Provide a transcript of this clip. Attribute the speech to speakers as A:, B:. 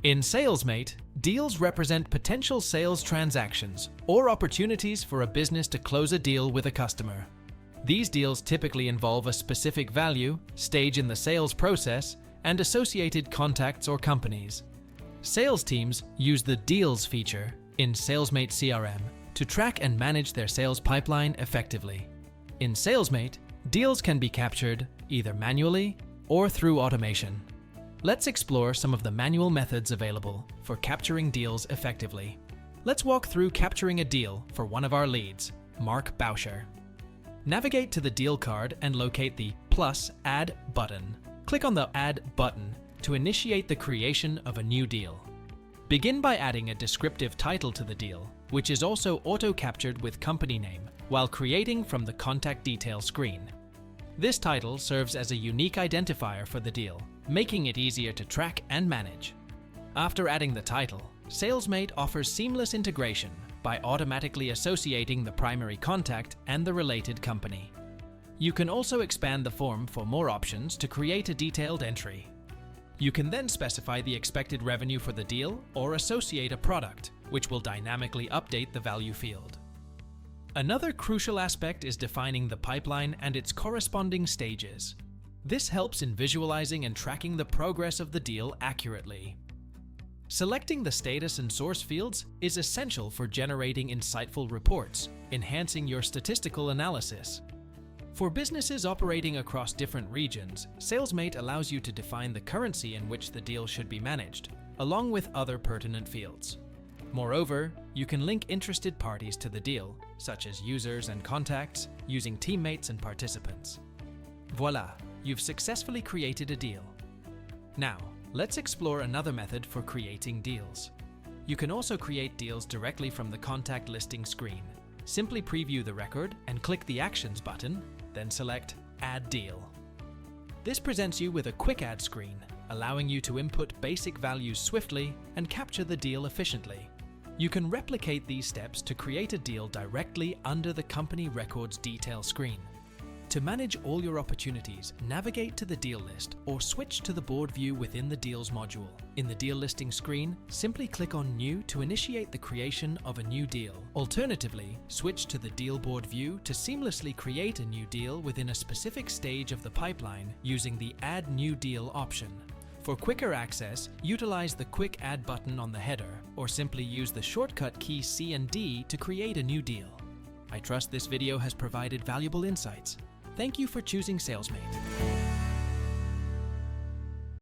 A: In Salesmate, deals represent potential sales transactions or opportunities for a business to close a deal with a customer. These deals typically involve a specific value, stage in the sales process, and associated contacts or companies. Sales teams use the Deals feature in Salesmate CRM to track and manage their sales pipeline effectively. In Salesmate, deals can be captured either manually or through automation. Let's explore some of the manual methods available for capturing deals effectively. Let's walk through capturing a deal for one of our leads, Mark Bauscher. Navigate to the deal card and locate the plus Add button. Click on the Add button to initiate the creation of a new deal. Begin by adding a descriptive title to the deal, which is also auto-captured with company name while creating from the contact detail screen. This title serves as a unique identifier for the deal, making it easier to track and manage. After adding the title, Salesmate offers seamless integration by automatically associating the primary contact and the related company. You can also expand the form for more options to create a detailed entry. You can then specify the expected revenue for the deal or associate a product, which will dynamically update the value field. Another crucial aspect is defining the pipeline and its corresponding stages. This helps in visualizing and tracking the progress of the deal accurately. Selecting the status and source fields is essential for generating insightful reports, enhancing your statistical analysis. For businesses operating across different regions, Salesmate allows you to define the currency in which the deal should be managed, along with other pertinent fields. Moreover, you can link interested parties to the deal, such as users and contacts, using teammates and participants. Voila, you've successfully created a deal. Now, let's explore another method for creating deals. You can also create deals directly from the contact listing screen. Simply preview the record and click the Actions button, then select Add Deal. This presents you with a quick add screen, allowing you to input basic values swiftly and capture the deal efficiently. You can replicate these steps to create a deal directly under the company records detail screen. To manage all your opportunities, navigate to the deal list or switch to the board view within the Deals module. In the deal listing screen, simply click on New to initiate the creation of a new deal. Alternatively, switch to the deal board view to seamlessly create a new deal within a specific stage of the pipeline using the Add New Deal option. For quicker access, utilize the Quick Add button on the header or simply use the shortcut key C and D to create a new deal. I trust this video has provided valuable insights. Thank you for choosing Salesmate.